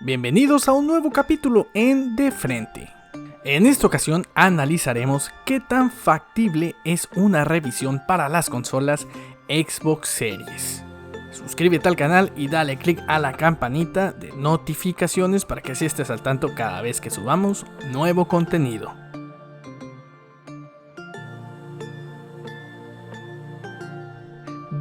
Bienvenidos a un nuevo capítulo en De Frente. En esta ocasión analizaremos qué tan factible es una revisión para las consolas Xbox Series. Suscríbete al canal y dale click a la campanita de notificaciones para que así estés al tanto cada vez que subamos nuevo contenido.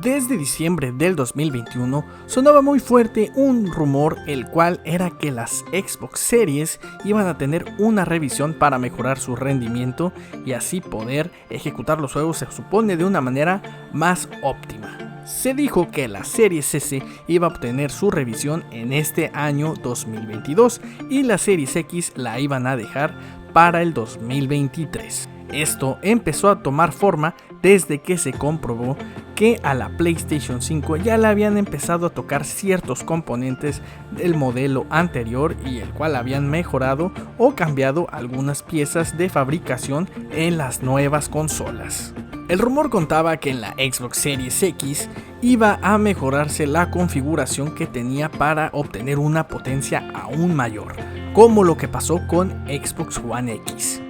Desde diciembre del 2021 sonaba muy fuerte un rumor, el cual era que las Xbox Series iban a tener una revisión para mejorar su rendimiento y así poder ejecutar los juegos, se supone, de una manera más óptima. Se dijo que la Series S iba a obtener su revisión en este año 2022 y la Series X la iban a dejar para el 2023. Esto empezó a tomar forma desde que se comprobó que a la PlayStation 5 ya le habían empezado a tocar ciertos componentes del modelo anterior y el cual habían mejorado o cambiado algunas piezas de fabricación en las nuevas consolas. El rumor contaba que en la Xbox Series X iba a mejorarse la configuración que tenía para obtener una potencia aún mayor, como lo que pasó con Xbox One X.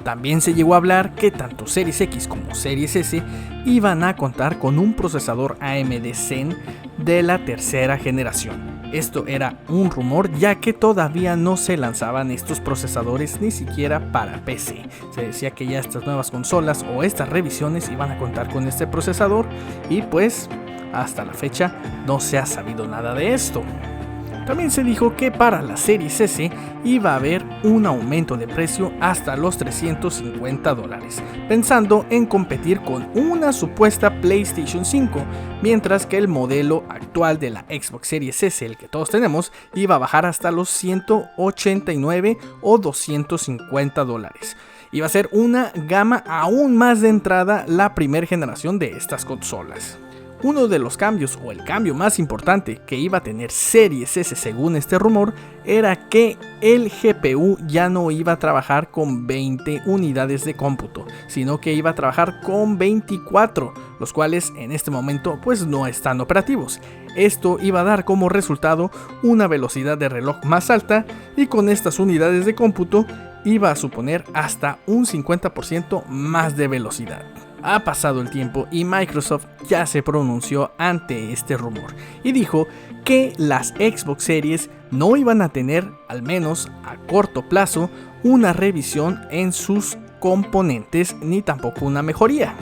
También se llegó a hablar que tanto Series X como Series S iban a contar con un procesador AMD Zen de la tercera generación. Esto era un rumor, ya que todavía no se lanzaban estos procesadores ni siquiera para PC. Se decía que ya estas nuevas consolas o estas revisiones iban a contar con este procesador y pues hasta la fecha no se ha sabido nada de esto. También se dijo que para la Series S iba a haber un aumento de precio hasta los $350, pensando en competir con una supuesta PlayStation 5, mientras que el modelo actual de la Xbox Series S, el que todos tenemos, iba a bajar hasta los $189 o $250. Iba a ser una gama aún más de entrada la primera generación de estas consolas. Uno de los cambios, o el cambio más importante que iba a tener Series S según este rumor, era que el GPU ya no iba a trabajar con 20 unidades de cómputo, sino que iba a trabajar con 24, los cuales en este momento pues no están operativos. Esto iba a dar como resultado una velocidad de reloj más alta y con estas unidades de cómputo iba a suponer hasta un 50% más de velocidad. Ha pasado el tiempo y Microsoft ya se pronunció ante este rumor y dijo que las Xbox Series no iban a tener, al menos a corto plazo, una revisión en sus componentes ni tampoco una mejoría.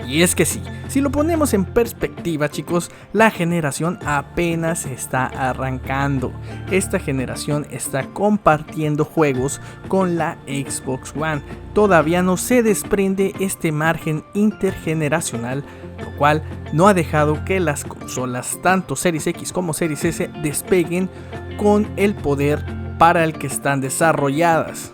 Y es que sí, si lo ponemos en perspectiva, chicos, la generación apenas está arrancando. Esta generación está compartiendo juegos con la Xbox One. Todavía no se desprende este margen intergeneracional, lo cual no ha dejado que las consolas, tanto Series X como Series S, despeguen con el poder para el que están desarrolladas.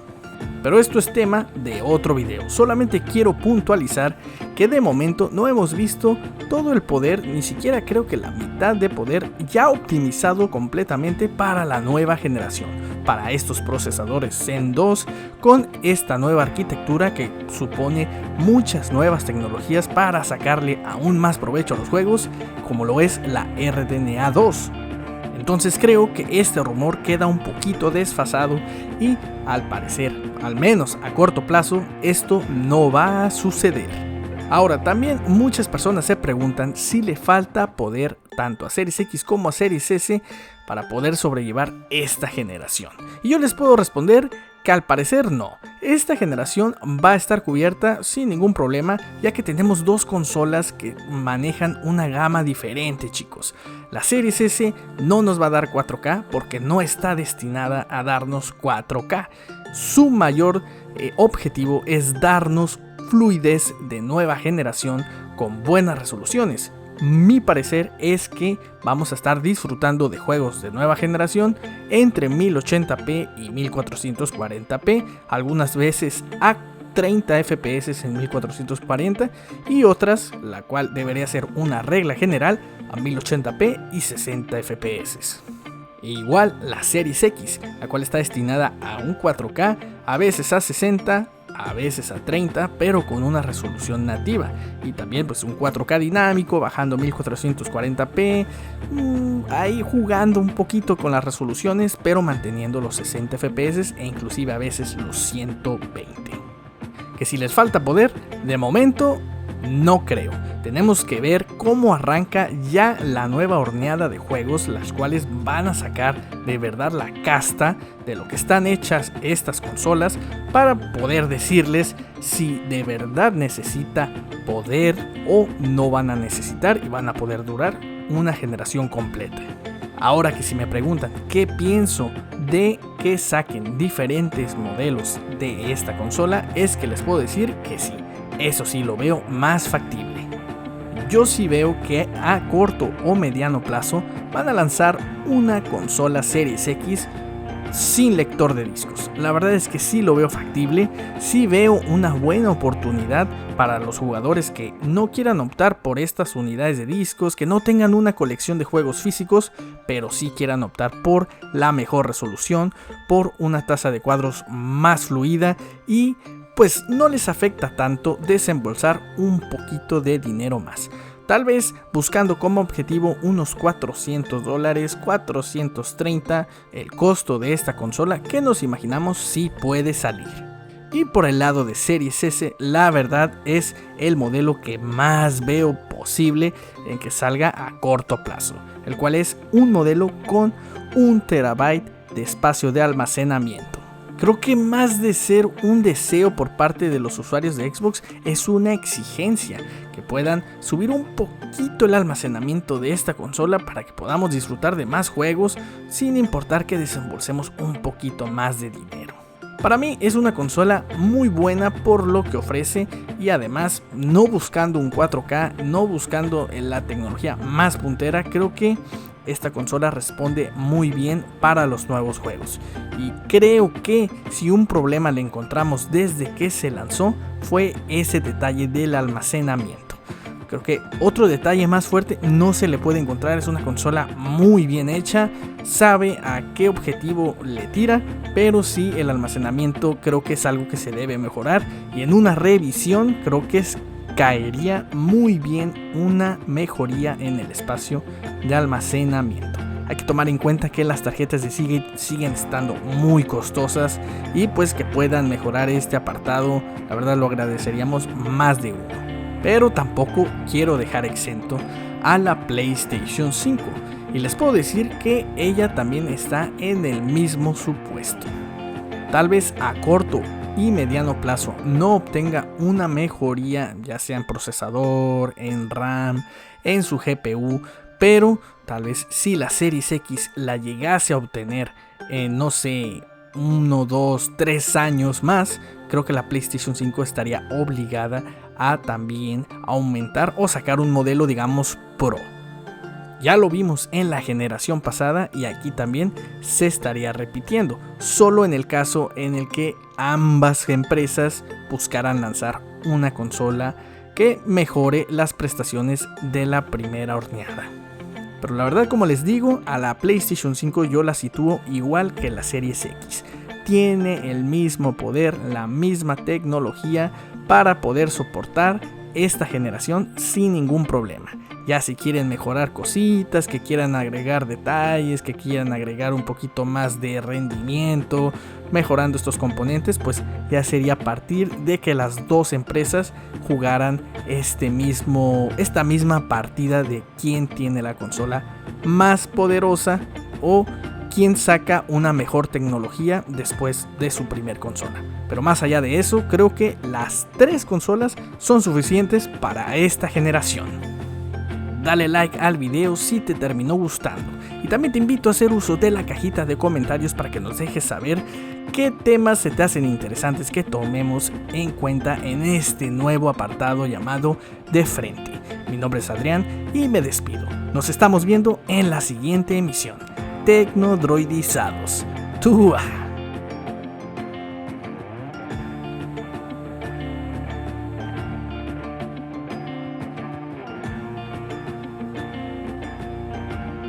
Pero esto es tema de otro video. Solamente quiero puntualizar que de momento no hemos visto todo el poder, ni siquiera creo que la mitad de poder ya optimizado completamente para la nueva generación, para estos procesadores Zen 2 con esta nueva arquitectura que supone muchas nuevas tecnologías para sacarle aún más provecho a los juegos, como lo es la RDNA 2. Entonces creo que este rumor queda un poquito desfasado y al parecer, al menos a corto plazo, esto no va a suceder. Ahora, también muchas personas se preguntan si le falta poder tanto a Series X como a Series S para poder sobrellevar esta generación. Y yo les puedo responder que al parecer no. Esta generación va a estar cubierta sin ningún problema, ya que tenemos dos consolas que manejan una gama diferente, chicos. La Series S no nos va a dar 4K porque no está destinada a darnos 4K. Su mayor objetivo es darnos fluidez de nueva generación con buenas resoluciones. Mi parecer es que vamos a estar disfrutando de juegos de nueva generación entre 1080p y 1440p, algunas veces a 30 FPS en 1440 y otras, la cual debería ser una regla general, a 1080p y 60 FPS. E igual la Series X, la cual está destinada a un 4K, a veces a 60 a veces a 30, pero con una resolución nativa, y también pues un 4K dinámico bajando 1440p, ahí jugando un poquito con las resoluciones, pero manteniendo los 60 FPS e inclusive a veces los 120. Que si les falta poder, de momento no creo. Tenemos que ver cómo arranca ya la nueva horneada de juegos, las cuales van a sacar de verdad la casta de lo que están hechas estas consolas, para poder decirles si de verdad necesita poder o no van a necesitar y van a poder durar una generación completa. Ahora que si me preguntan qué pienso de que saquen diferentes modelos de esta consola, es que les puedo decir que sí, eso sí lo veo más factible. Yo sí veo que a corto o mediano plazo van a lanzar una consola Series X sin lector de discos. La verdad es que sí lo veo factible, sí veo una buena oportunidad para los jugadores que no quieran optar por estas unidades de discos, que no tengan una colección de juegos físicos, pero sí quieran optar por la mejor resolución, por una tasa de cuadros más fluida y pues no les afecta tanto desembolsar un poquito de dinero más. Tal vez buscando como objetivo unos $400, 430 el costo de esta consola, que nos imaginamos si puede salir. Y por el lado de Series S, la verdad es el modelo que más veo posible en que salga a corto plazo, el cual es un modelo con 1 TB de espacio de almacenamiento. Creo que más de ser un deseo por parte de los usuarios de Xbox, es una exigencia que puedan subir un poquito el almacenamiento de esta consola para que podamos disfrutar de más juegos sin importar que desembolsemos un poquito más de dinero. Para mí es una consola muy buena por lo que ofrece, y además no buscando un 4K, no buscando la tecnología más puntera, creo que esta consola responde muy bien para los nuevos juegos. Y creo que si un problema le encontramos desde que se lanzó, fue ese detalle del almacenamiento. Creo que otro detalle más fuerte no se le puede encontrar. Es una consola muy bien hecha, sabe a qué objetivo le tira, pero sí el almacenamiento creo que es algo que se debe mejorar, y en una revisión creo que caería muy bien una mejoría en el espacio de almacenamiento. Hay que tomar en cuenta que las tarjetas de Seagate siguen estando muy costosas, y pues que puedan mejorar este apartado, la verdad lo agradeceríamos más de uno. Pero tampoco quiero dejar exento a la PlayStation 5, y les puedo decir que ella también está en el mismo supuesto. Tal vez a corto y mediano plazo no obtenga una mejoría, ya sea en procesador, en RAM, en su GPU, pero tal vez si la Series X la llegase a obtener en, no sé, 1, 2, 3 años más, creo que la PlayStation 5 estaría obligada a también aumentar o sacar un modelo, digamos, Pro. Ya lo vimos en la generación pasada, y aquí también se estaría repitiendo, solo en el caso en el que ambas empresas buscaran lanzar una consola que mejore las prestaciones de la primera horneada. Pero la verdad, como les digo, a la PlayStation 5 yo la sitúo igual que la Series X. Tiene el mismo poder, la misma tecnología para poder soportar esta generación sin ningún problema. Ya si quieren mejorar cositas, que quieran agregar detalles, que quieran agregar un poquito más de rendimiento, mejorando estos componentes, pues ya sería a partir de que las dos empresas jugaran esta misma partida de quién tiene la consola más poderosa o quién saca una mejor tecnología después de su primer consola. Pero más allá de eso, creo que las 3 consolas son suficientes para esta generación. Dale like al video si te terminó gustando, y también te invito a hacer uso de la cajita de comentarios para que nos dejes saber qué temas se te hacen interesantes que tomemos en cuenta en este nuevo apartado llamado De Frente. Mi nombre es Adrián y me despido. Nos estamos viendo en la siguiente emisión. Tecnodroidizados. Túa.